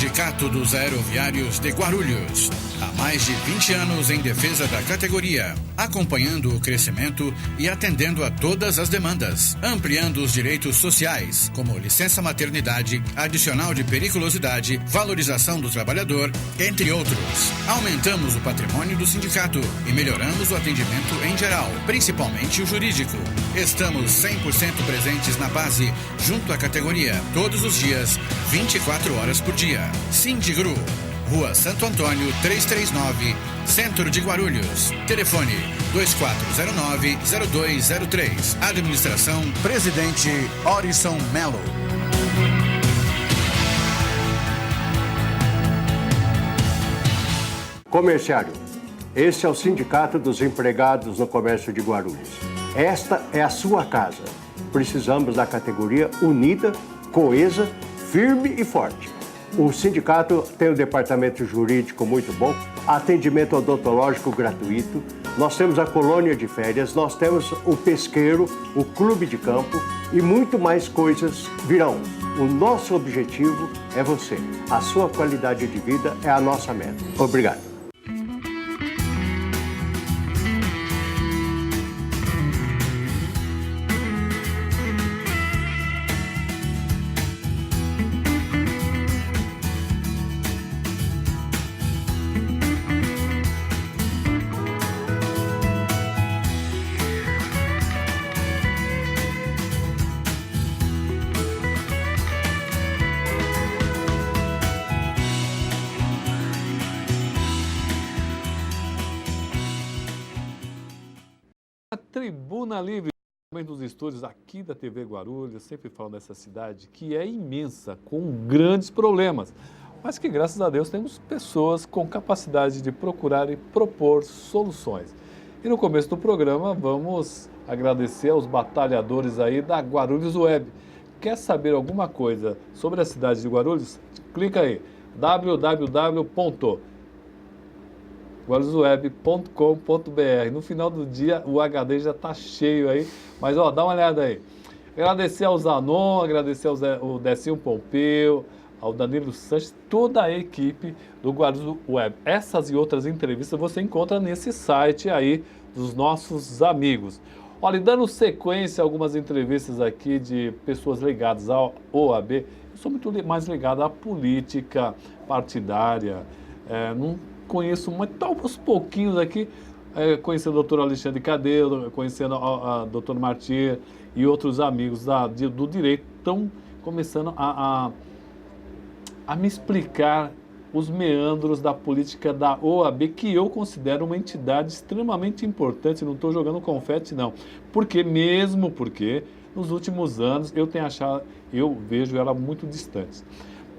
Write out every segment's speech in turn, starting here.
Sindicato dos Aeroviários de Guarulhos. Há mais de 20 anos em defesa da categoria, acompanhando o crescimento e atendendo a todas as demandas, ampliando os direitos sociais, como licença maternidade, adicional de periculosidade, valorização do trabalhador, entre outros. Aumentamos o patrimônio do sindicato e melhoramos o atendimento em geral, principalmente o jurídico. Estamos 100% presentes na base, junto à categoria, todos os dias, 24 horas por dia. Sindigru, Rua Santo Antônio 339, Centro de Guarulhos. Telefone 2409-0203. Administração Presidente Orison Melo. Comerciário, esse é o Sindicato dos Empregados no Comércio de Guarulhos. Esta é a sua casa. Precisamos da categoria unida, coesa, firme e forte. O sindicato tem um departamento jurídico muito bom, atendimento odontológico gratuito, nós temos a colônia de férias, nós temos o pesqueiro, o clube de campo e muito mais coisas virão. O nosso objetivo é você. A sua qualidade de vida é a nossa meta. Obrigado. Tribuna Livre, dos estúdios aqui da TV Guarulhos, sempre falo dessa cidade que é imensa, com grandes problemas, mas que graças a Deus temos pessoas com capacidade de procurar e propor soluções. E no começo do programa vamos agradecer aos batalhadores aí da Guarulhos Web. Quer saber alguma coisa sobre a cidade de Guarulhos? Clica aí, www.guarulhosweb.com.br. No final do dia o HD já está cheio aí, mas ó, dá uma olhada aí. Agradecer ao Zanon, agradecer ao Decinho Pompeu, ao Danilo Sanches, toda a equipe do Guarulhos Web. Essas e outras entrevistas você encontra nesse site aí dos nossos amigos. Olha, e dando sequência a algumas entrevistas aqui de pessoas ligadas ao OAB, eu sou muito mais ligado à política partidária, não conheço muito, aos pouquinhos aqui, conhecendo o doutor Alexandre Cadeiro, conhecendo a doutor Martir e outros amigos do direito, estão começando a me explicar os meandros da política da OAB, que eu considero uma entidade extremamente importante, não estou jogando confete não, porque nos últimos anos eu vejo ela muito distante.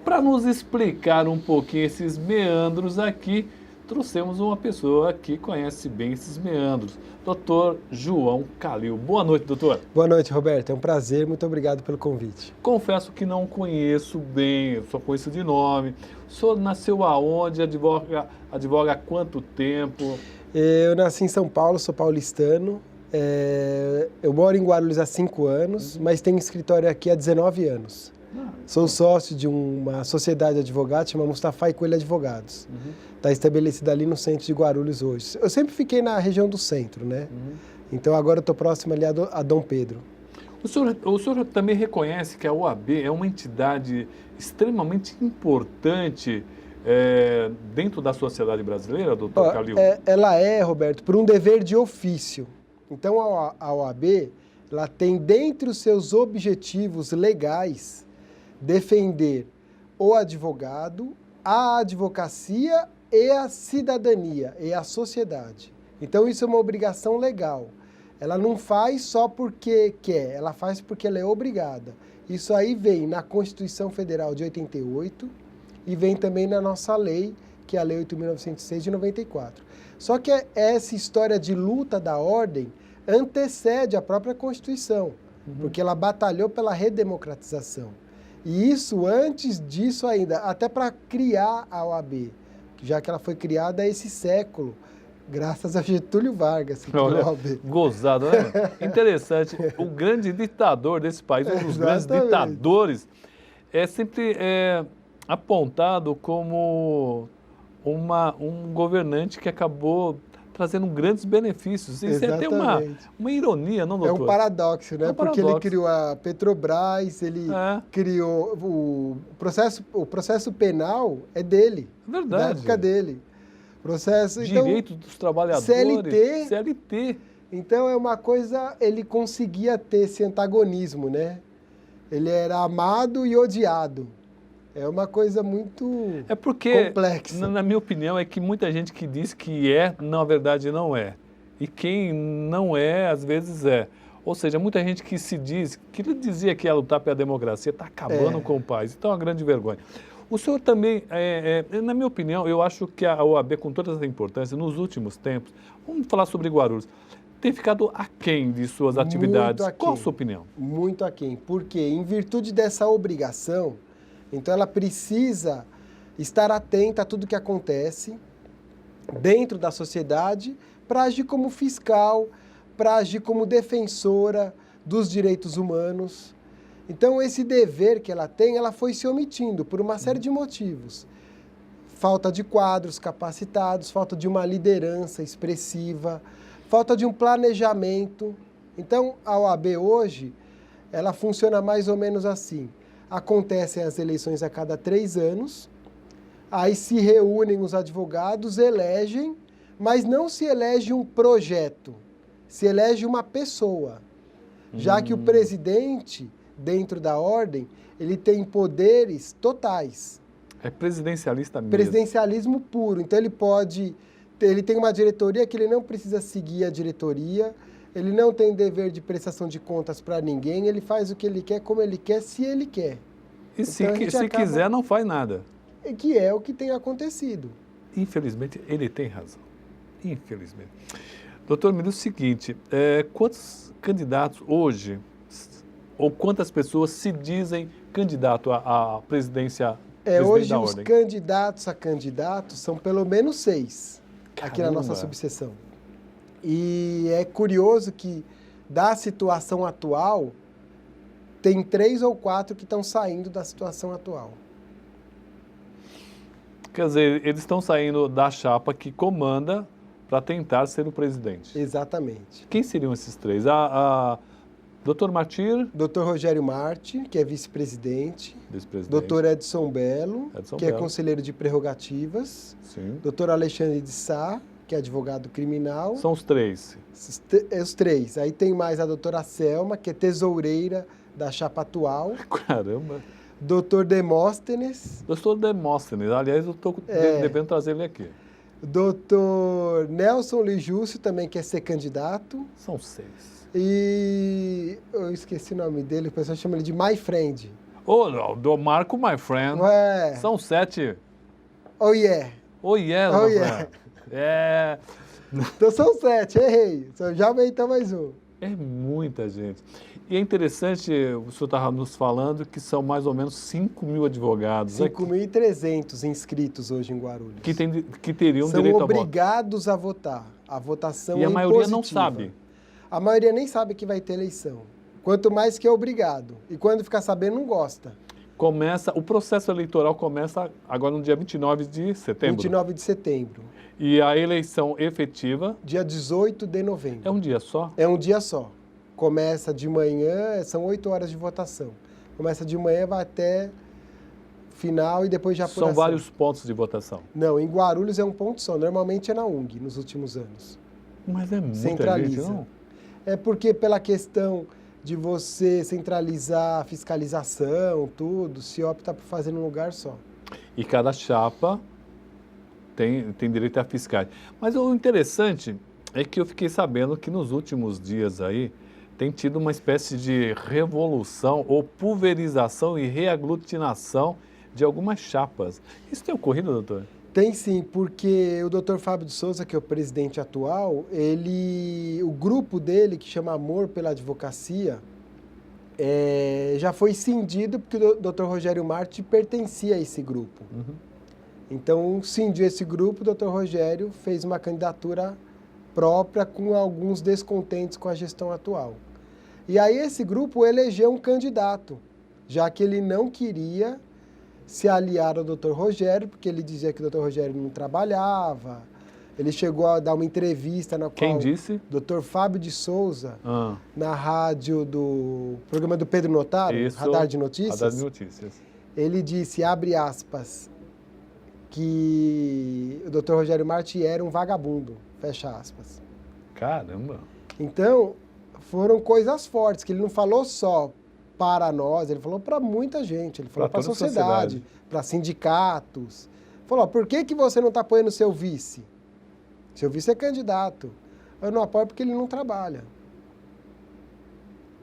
Para nos explicar um pouquinho esses meandros aqui, trouxemos uma pessoa que conhece bem esses meandros, Dr. João Calil. Boa noite, doutor. Boa noite, Roberto. É um prazer, muito obrigado pelo convite. Confesso que não conheço bem, só conheço de nome. O senhor nasceu aonde? Advoga há quanto tempo? Eu nasci em São Paulo, sou paulistano. Eu moro em Guarulhos há 5 anos, mas tenho escritório aqui há 19 anos. Sou sócio de uma sociedade de advogados, chama Mustafa e Coelho Advogados. Está estabelecida ali no centro de Guarulhos hoje. Eu sempre fiquei na região do centro, né? Então agora eu estou próximo ali a Dom Pedro. O senhor também reconhece que a OAB é uma entidade extremamente importante dentro da sociedade brasileira, doutor Calil? Ela Roberto, por um dever de ofício. Então a OAB ela tem dentre os seus objetivos legais defender o advogado, a advocacia e a cidadania, e a sociedade. Então isso é uma obrigação legal. Ela não faz só porque quer, ela faz porque ela é obrigada. Isso aí vem na Constituição Federal de 88 e vem também na nossa lei, que é a Lei 8.906 de 94. Só que essa história de luta da ordem antecede a própria Constituição, porque ela batalhou pela redemocratização. E isso, antes disso ainda, até para criar a OAB, já que ela foi criada esse século, graças a Getúlio Vargas. Gozado, né? Interessante. O grande ditador desse país, um dos grandes ditadores, sempre apontado como um governante que acabou trazendo grandes benefícios. Isso é até uma ironia, não, doutor? É um paradoxo, né? Porque ele criou a Petrobras, ele criou o processo penal é dele. Verdade. Da época dele. Direito dos trabalhadores. CLT. Então é uma coisa, ele conseguia ter esse antagonismo, né? Ele era amado e odiado. É uma coisa muito complexa. Na minha opinião, é que muita gente que diz que na verdade não é. E quem não é, às vezes é. Ou seja, muita gente que se diz, que ele dizia que ia lutar pela democracia, está acabando com o país. Então é uma grande vergonha. O senhor também, na minha opinião, eu acho que a OAB, com toda essa importância, nos últimos tempos, vamos falar sobre Guarulhos, tem ficado aquém de suas atividades. Qual a sua opinião? Muito aquém. Porque, em virtude dessa obrigação, então ela precisa estar atenta a tudo que acontece dentro da sociedade para agir como fiscal, para agir como defensora dos direitos humanos. Então, esse dever que ela tem, ela foi se omitindo por uma série de motivos. Falta de quadros capacitados, falta de uma liderança expressiva, falta de um planejamento. Então, a OAB hoje, ela funciona mais ou menos assim. Acontecem as eleições a cada 3 anos, aí se reúnem os advogados, elegem, mas não se elege um projeto, se elege uma pessoa. Já que o presidente, dentro da ordem, ele tem poderes totais. É presidencialista mesmo. Presidencialismo puro. Então ele tem uma diretoria que ele não precisa seguir a diretoria, ele não tem dever de prestação de contas para ninguém, ele faz o que ele quer, como ele quer, se ele quer. E então, se quiser, não faz nada. Que é o que tem acontecido. Infelizmente, ele tem razão. Infelizmente. Doutor, me diz o seguinte, quantos candidatos hoje, ou quantas pessoas se dizem candidato à presidência hoje da os ordem? Candidatos a candidatos são pelo menos 6 aqui na nossa subseção. E é curioso que, da situação atual, tem 3 ou 4 que estão saindo da situação atual. Quer dizer, eles estão saindo da chapa que comanda para tentar ser o presidente. Exatamente. Quem seriam esses 3? Dr. Martir? Dr. Rogério Martir, que é vice-presidente. Dr. Edson Belo, que é conselheiro de prerrogativas. Sim. Dr. Alexandre de Sá, que é advogado criminal. São os 3. Os 3. Aí tem mais a doutora Selma, que é tesoureira da chapa atual. Caramba! Dr. Demóstenes. Dr. Demóstenes, aliás, eu estou devendo trazer ele aqui. Dr. Nelson Lijúcio, também quer ser candidato. São 6. E eu esqueci o nome dele, o pessoal chama ele de My Friend. Do Marco, my friend. São 7. Oh yeah. Oh yeah, oh yeah. Então são 7, errei. Já aumentou mais um. É muita gente. E é interessante, o senhor estava nos falando que são mais ou menos 5 mil advogados. 5.300 inscritos hoje em Guarulhos. Que teriam direito a votar. São obrigados a votar. A votação é impositiva. E a maioria não sabe. A maioria nem sabe que vai ter eleição. Quanto mais que é obrigado. E quando ficar sabendo, não gosta. O processo eleitoral começa agora no dia 29 de setembro. 29 de setembro. E a eleição efetiva? Dia 18 de novembro. É um dia só? É um dia só. Começa de manhã, são 8 horas de votação. Começa de manhã, vai até final e depois já apuração. São vários pontos de votação? Não, em Guarulhos é um ponto só. Normalmente é na UNG, nos últimos anos. Mas é muita Centraliza. Gente, não? É porque pela questão de você centralizar a fiscalização, tudo, se opta por fazer num lugar só. E cada chapa tem direito a fiscais. Mas o interessante é que eu fiquei sabendo que nos últimos dias aí tem tido uma espécie de revolução ou pulverização e reaglutinação de algumas chapas. Isso tem ocorrido, doutor? Tem sim, porque o doutor Fábio de Souza, que é o presidente atual, o grupo dele, que chama Amor pela Advocacia, já foi cindido porque o doutor Rogério Marti pertencia a esse grupo. Uhum. Então, cindiu esse grupo, o doutor Rogério fez uma candidatura própria com alguns descontentes com a gestão atual. E aí esse grupo elegeu um candidato, já que ele não queria se aliar ao Dr. Rogério, porque ele dizia que o Dr. Rogério não trabalhava. Ele chegou a dar uma entrevista na qual... Quem disse? Dr. Fábio de Souza, na rádio do programa do Pedro Notaro, Isso, Radar de Notícias. Radar de Notícias. Ele disse, abre aspas, que o Dr. Rogério Marti era um vagabundo, fecha aspas. Caramba! Então, foram coisas fortes, que ele não falou só para nós, ele falou para muita gente, ele falou para a sociedade, para sindicatos. Falou, por que você não está apoiando o seu vice? Seu vice é candidato. Eu não apoio porque ele não trabalha.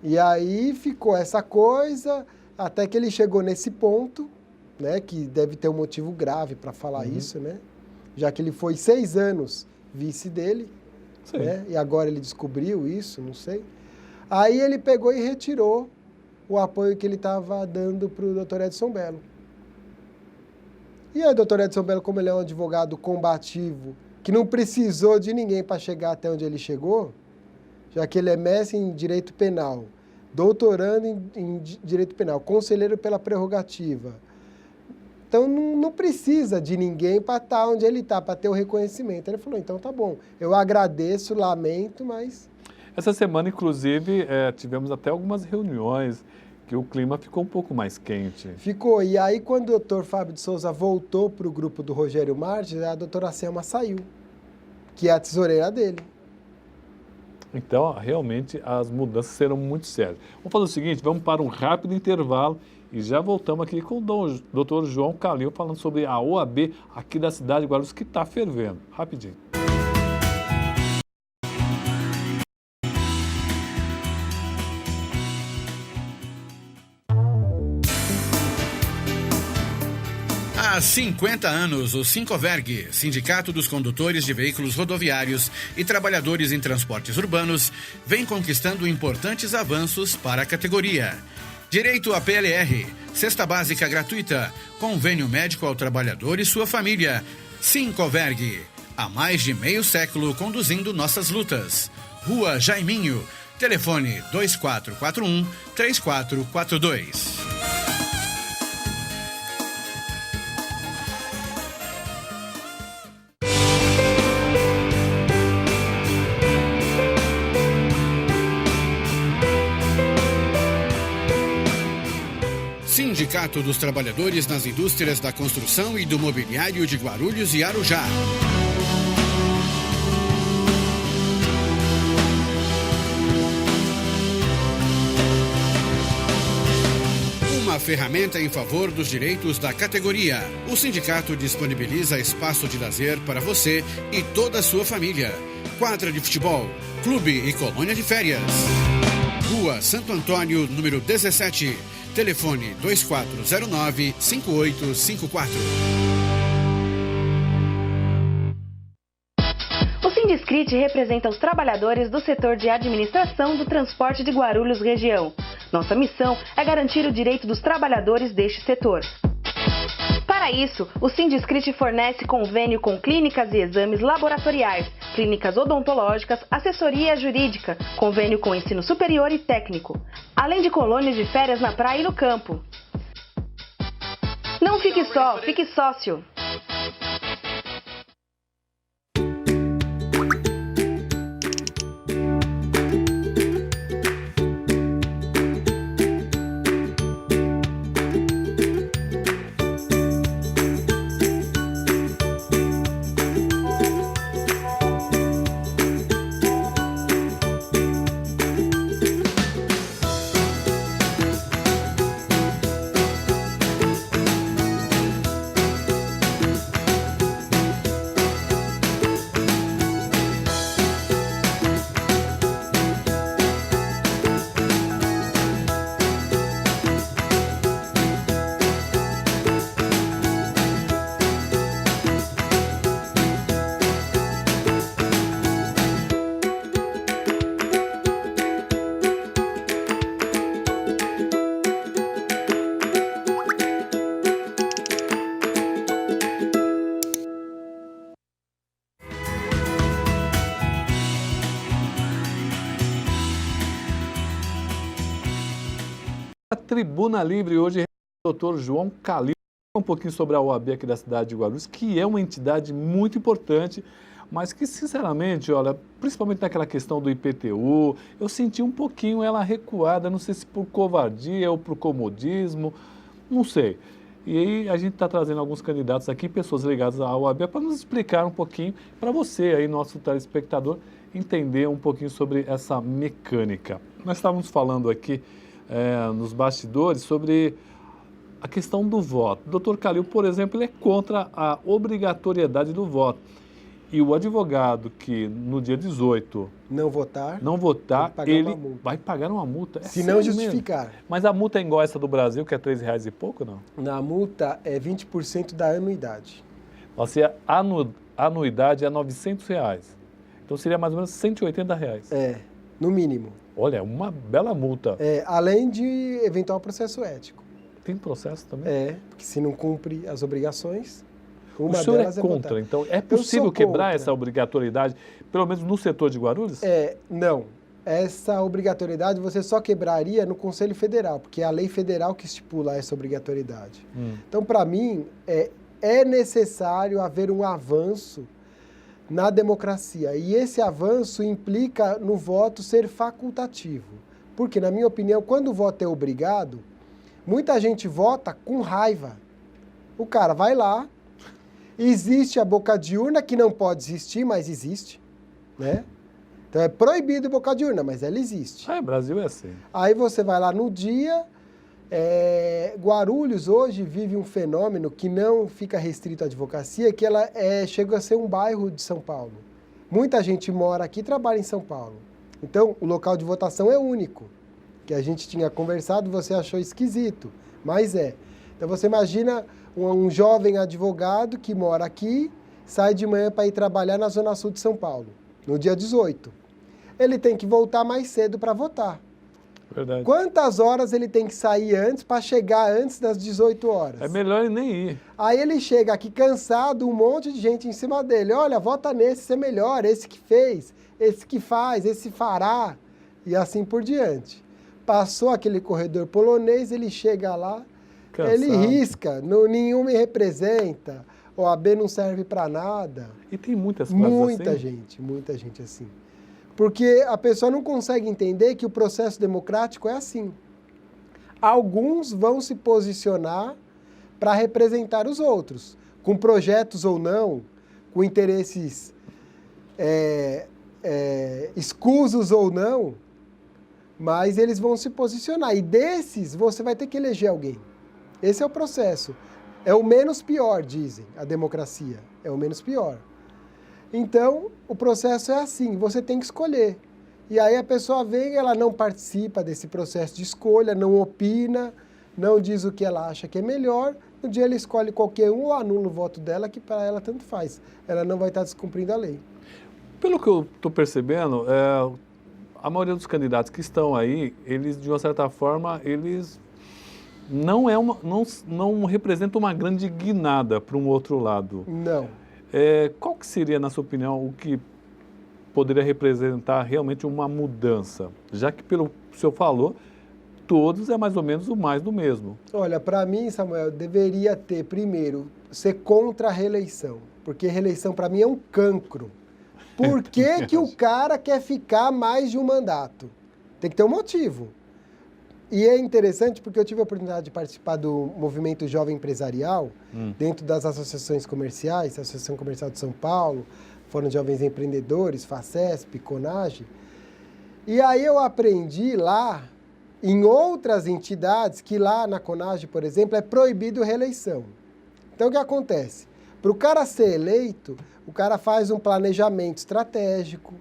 E aí ficou essa coisa, até que ele chegou nesse ponto, né, que deve ter um motivo grave para falar isso, né? Já que ele foi 6 anos vice dele, né? E agora ele descobriu isso, não sei. Aí ele pegou e retirou o apoio que ele estava dando para o doutor Edson Bello. E aí o doutor Edson Bello, como ele é um advogado combativo, que não precisou de ninguém para chegar até onde ele chegou, já que ele é mestre em direito penal, doutorando em direito penal, conselheiro pela prerrogativa. Então não precisa de ninguém para estar onde ele está, para ter o reconhecimento. Ele falou, então tá bom, eu agradeço, lamento, mas... Essa semana, inclusive, tivemos até algumas reuniões que o clima ficou um pouco mais quente. Ficou. E aí, quando o doutor Fábio de Souza voltou para o grupo do Rogério Martins, a doutora Selma saiu, que é a tesoureira dele. Então, realmente, as mudanças serão muito sérias. Vamos fazer o seguinte, vamos para um rápido intervalo e já voltamos aqui com o doutor João Calil falando sobre a OAB aqui da cidade de Guarulhos, que está fervendo. Rapidinho. Há 50 anos, o Sincoverg, Sindicato dos Condutores de Veículos Rodoviários e Trabalhadores em Transportes Urbanos, vem conquistando importantes avanços para a categoria. Direito à PLR, cesta básica gratuita, convênio médico ao trabalhador e sua família. Sincoverg, há mais de meio século conduzindo nossas lutas. Rua Jaiminho, telefone 2441-3442. Sindicato dos Trabalhadores nas Indústrias da Construção e do Mobiliário de Guarulhos e Arujá. Uma ferramenta em favor dos direitos da categoria. O sindicato disponibiliza espaço de lazer para você e toda a sua família. Quadra de futebol, clube e colônia de férias. Rua Santo Antônio, número 17. Telefone 2409-5854. O Sindiscrit representa os trabalhadores do setor de administração do transporte de Guarulhos região. Nossa missão é garantir o direito dos trabalhadores deste setor. Para isso, o Sindiscrit fornece convênio com clínicas e exames laboratoriais, clínicas odontológicas, assessoria jurídica, convênio com ensino superior e técnico, além de colônias de férias na praia e no campo. Não fique só, fique sócio. A Tribuna Livre hoje é o doutor João Calil. Um pouquinho sobre a OAB aqui da cidade de Guarulhos, que é uma entidade muito importante, mas que, sinceramente, olha, principalmente naquela questão do IPTU, eu senti um pouquinho ela recuada, não sei se por covardia ou por comodismo, não sei. E aí a gente está trazendo alguns candidatos aqui, pessoas ligadas à OAB, para nos explicar um pouquinho, para você aí, nosso telespectador, entender um pouquinho sobre essa mecânica. Nós estávamos falando aqui nos bastidores sobre a questão do voto. O doutor Calil, por exemplo, ele é contra a obrigatoriedade do voto. E o advogado que no dia 18 não votar, ele vai pagar uma multa. Se não justificar. Mesmo. Mas a multa é igual essa do Brasil, que é R$3 e pouco, não? Na multa é 20% da anuidade. Ou seja, a anuidade é R$900. Então seria mais ou menos R$180. É, no mínimo. Olha, uma bela multa. Além de eventual processo ético. Tem processo também? Porque se não cumpre as obrigações, o senhor é contra, então é possível quebrar essa obrigatoriedade, pelo menos no setor de Guarulhos? Não. Essa obrigatoriedade você só quebraria no Conselho Federal, porque é a lei federal que estipula essa obrigatoriedade. Então, para mim, é necessário haver um avanço na democracia. E esse avanço implica no voto ser facultativo. Porque, na minha opinião, quando o voto é obrigado, muita gente vota com raiva. O cara vai lá, existe a boca de urna, que não pode existir, mas existe, né? Então é proibido boca de urna, mas ela existe. O Brasil é assim. Aí você vai lá no dia, Guarulhos hoje vive um fenômeno que não fica restrito à advocacia, que ela chega a ser um bairro de São Paulo. Muita gente mora aqui e trabalha em São Paulo. Então o local de votação é único. Que a gente tinha conversado, você achou esquisito, mas é. Então você imagina um jovem advogado que mora aqui, sai de manhã para ir trabalhar na Zona Sul de São Paulo, no dia 18. Ele tem que voltar mais cedo para votar. Verdade. Quantas horas ele tem que sair antes para chegar antes das 18 horas? É melhor ele nem ir. Aí ele chega aqui cansado, um monte de gente em cima dele. Olha, vota nesse, esse é melhor, esse que fez, esse que faz, esse fará, e assim por diante. Passou aquele corredor polonês, ele chega lá, cansado. Ele risca, nenhum me representa, o OAB não serve para nada. E tem muitas coisas assim? Muita gente assim. Porque a pessoa não consegue entender que o processo democrático é assim. Alguns vão se posicionar para representar os outros, com projetos ou não, com interesses escusos ou não, mas eles vão se posicionar. E desses, você vai ter que eleger alguém. Esse é o processo. É o menos pior, dizem, a democracia. É o menos pior. Então, o processo é assim, você tem que escolher. E aí a pessoa vem, ela não participa desse processo de escolha, não opina, não diz o que ela acha que é melhor. No dia ela escolhe qualquer um ou anula o voto dela, que para ela tanto faz. Ela não vai estar descumprindo a lei. Pelo que eu estou percebendo, a maioria dos candidatos que estão aí, eles, de uma certa forma, eles não representam uma grande guinada para um outro lado. Não. Qual que seria, na sua opinião, o que poderia representar realmente uma mudança? Já que, pelo que o senhor falou, todos é mais ou menos o mais do mesmo. Olha, para mim, Samuel, deveria ter, primeiro, ser contra a reeleição. Porque reeleição, para mim, é um cancro. Por que o cara quer ficar mais de um mandato? Tem que ter um motivo. E é interessante porque eu tive a oportunidade de participar do movimento Jovem Empresarial, dentro das associações comerciais, a Associação Comercial de São Paulo, Fórum de Jovens Empreendedores, FACESP, CONAGE. E aí eu aprendi lá, em outras entidades, que lá na CONAGE, por exemplo, é proibido reeleição. Então o que acontece? Para o cara ser eleito, o cara faz um planejamento estratégico,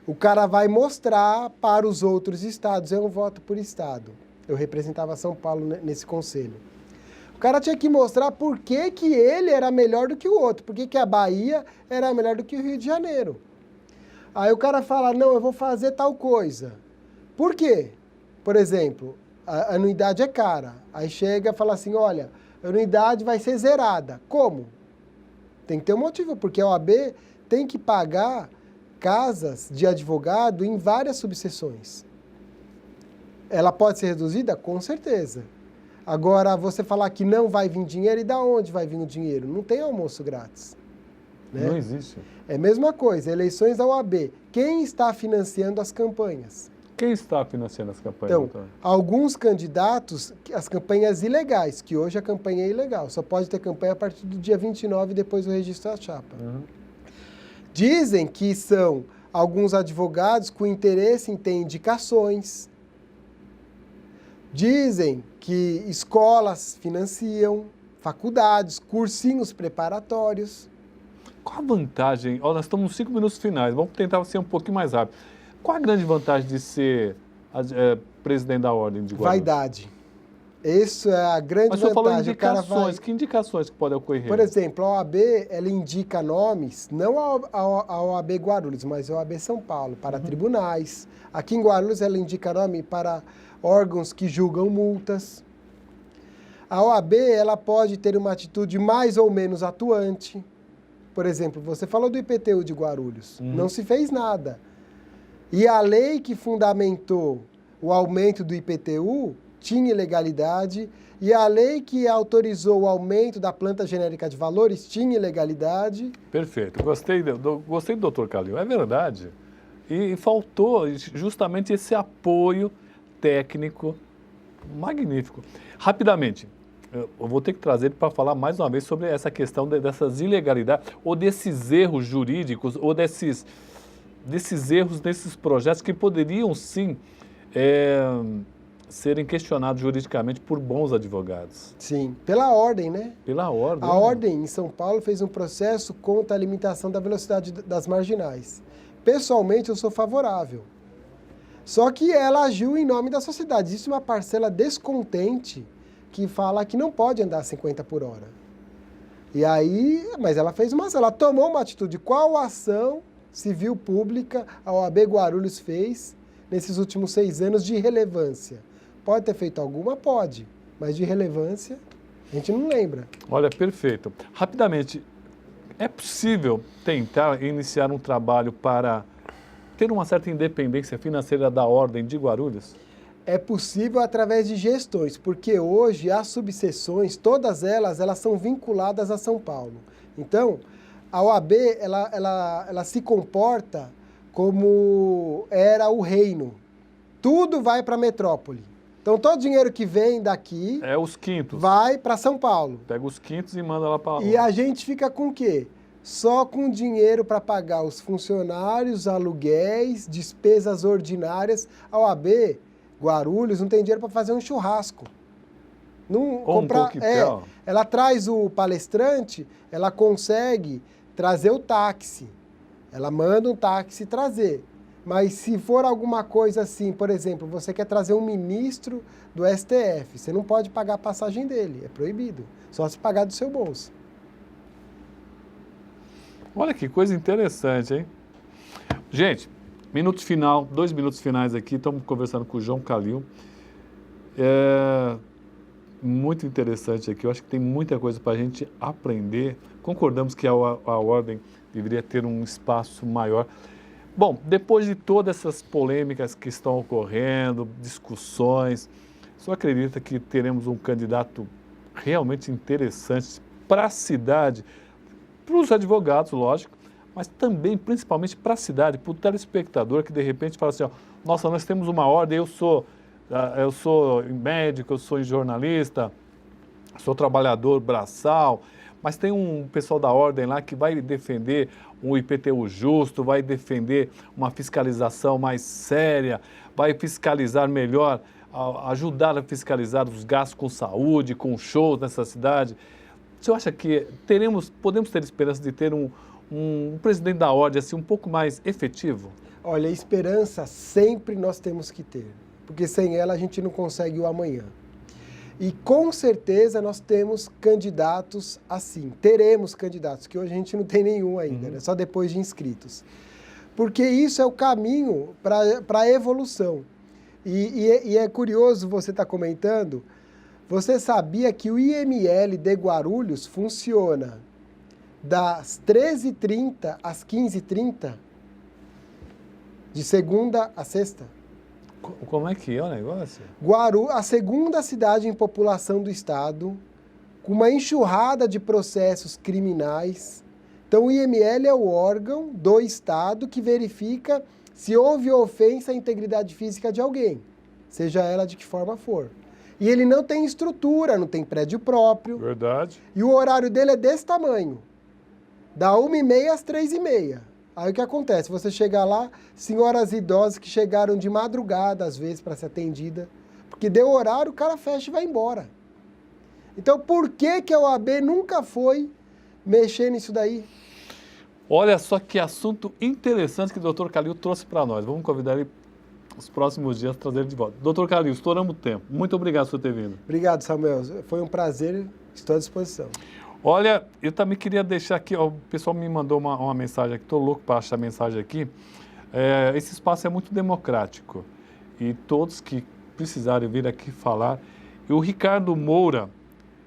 o cara vai mostrar para os outros estados, é um voto por estado. Eu representava São Paulo nesse conselho. O cara tinha que mostrar por que ele era melhor do que o outro, por que a Bahia era melhor do que o Rio de Janeiro. Aí o cara fala, não, eu vou fazer tal coisa. Por quê? Por exemplo, a anuidade é cara. Aí chega e fala assim, olha, a anuidade vai ser zerada. Como? Tem que ter um motivo, porque a OAB tem que pagar casas de advogado em várias subseções. Ela pode ser reduzida? Com certeza. Agora, você falar que não vai vir dinheiro, e da onde vai vir o dinheiro? Não tem almoço grátis. Né? Não existe. É a mesma coisa, eleições da OAB. Quem está financiando as campanhas? Quem está financiando as campanhas? Então, alguns candidatos, as campanhas ilegais, que hoje a campanha é ilegal, só pode ter campanha a partir do dia 29, depois do registro da chapa. Dizem que são alguns advogados com interesse em ter indicações. Dizem que escolas financiam, faculdades, cursinhos preparatórios. Qual a vantagem? Nós estamos nos 5 minutos finais, vamos tentar ser um pouquinho mais rápido. Qual a grande vantagem de ser presidente da Ordem de Guarulhos? Vaidade. Isso é a grande Mas o senhor falou vantagem. indicações. Que indicações que podem ocorrer? Por exemplo, a OAB, ela indica nomes, não a OAB Guarulhos, mas a OAB São Paulo, para tribunais. Aqui em Guarulhos, ela indica nome para órgãos que julgam multas. A OAB, ela pode ter uma atitude mais ou menos atuante. Por exemplo, você falou do IPTU de Guarulhos. Não se fez nada. E a lei que fundamentou o aumento do IPTU tinha ilegalidade, e a lei que autorizou o aumento da planta genérica de valores tinha ilegalidade. Perfeito. Gostei do Dr. Calil. É verdade. E faltou justamente esse apoio técnico magnífico. Rapidamente, eu vou ter que trazer ele para falar mais uma vez sobre essa questão dessas ilegalidades, ou desses erros jurídicos, ou desses erros nesses projetos que poderiam sim serem questionados juridicamente por bons advogados. Sim, pela ordem, né? Pela ordem. A ordem em São Paulo fez um processo contra a limitação da velocidade das marginais. Pessoalmente, eu sou favorável. Só que ela agiu em nome da sociedade. Existe uma parcela descontente que fala que não pode andar 50 por hora. E aí, mas ela fez uma ação, ela tomou uma atitude. Qual ação civil pública a OAB Guarulhos fez nesses últimos 6 anos de relevância? Pode ter feito alguma? Pode, mas de relevância a gente não lembra. Olha, perfeito. Rapidamente, é possível tentar iniciar um trabalho para ter uma certa independência financeira da Ordem de Guarulhos? É possível através de gestões, porque hoje as subseções, todas elas são vinculadas a São Paulo. Então, a OAB, ela se comporta como era o reino. Tudo vai para a metrópole. Então, todo o dinheiro que vem daqui... É os quintos. Vai para São Paulo. Pega os quintos e manda lá para... E a gente fica com o quê? Só com dinheiro para pagar os funcionários, aluguéis, despesas ordinárias. A OAB Guarulhos não tem dinheiro para fazer um churrasco. Não comprar, ela traz o palestrante, ela consegue trazer o táxi. Ela manda um táxi trazer. Mas se for alguma coisa assim, por exemplo, você quer trazer um ministro do STF, você não pode pagar a passagem dele, é proibido. Só se pagar do seu bolso. Olha que coisa interessante, hein? Gente, minuto final, 2 minutos finais aqui, estamos conversando com o João Calil. Muito interessante aqui, eu acho que tem muita coisa para a gente aprender. Concordamos que a Ordem deveria ter um espaço maior. Bom, depois de todas essas polêmicas que estão ocorrendo, discussões, o senhor acredita que teremos um candidato realmente interessante para a cidade, para os advogados, lógico, mas também, principalmente, para a cidade, para o telespectador que, de repente, fala assim, ó, nossa, nós temos uma ordem, eu sou médico, eu sou jornalista, sou trabalhador braçal, mas tem um pessoal da ordem lá que vai defender um IPTU justo, vai defender uma fiscalização mais séria, vai fiscalizar melhor, ajudar a fiscalizar os gastos com saúde, com shows nessa cidade. O senhor acha que podemos ter esperança de ter um presidente da ordem assim, um pouco mais efetivo? Olha, esperança sempre nós temos que ter, porque sem ela a gente não consegue o amanhã. E com certeza nós temos candidatos assim, teremos candidatos, que hoje a gente não tem nenhum ainda, né? Só depois de inscritos. Porque isso é o caminho para a evolução. E é curioso você estar comentando, você sabia que o IML de Guarulhos funciona das 13h30 às 15h30, de segunda a sexta? Como é que é o negócio? Guarulhos, a segunda cidade em população do estado, com uma enxurrada de processos criminais. Então, o IML é o órgão do estado que verifica se houve ofensa à integridade física de alguém, seja ela de que forma for. E ele não tem estrutura, não tem prédio próprio. Verdade. E o horário dele é desse tamanho, da 1h30 às 3h30. Aí o que acontece? Você chega lá, senhoras idosas que chegaram de madrugada, às vezes, para ser atendida, porque deu horário, o cara fecha e vai embora. Então, por que que a OAB nunca foi mexer nisso daí? Olha só que assunto interessante que o Dr. Calil trouxe para nós. Vamos convidar ele nos próximos dias, trazer ele de volta. Dr. Calil, estouramos o tempo. Muito obrigado por ter vindo. Obrigado, Samuel. Foi um prazer, estou à disposição. Olha, eu também queria deixar aqui, ó, o pessoal me mandou uma mensagem aqui, estou louco para achar a mensagem aqui. Esse espaço é muito democrático e todos que precisarem vir aqui falar. E o Ricardo Moura,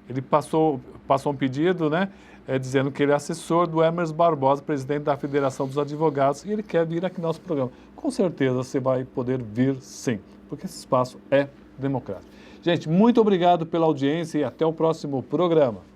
ele passou um pedido, né, dizendo que ele é assessor do Hermes Barbosa, presidente da Federação dos Advogados, e ele quer vir aqui no nosso programa. Com certeza você vai poder vir sim, porque esse espaço é democrático. Gente, muito obrigado pela audiência e até o próximo programa.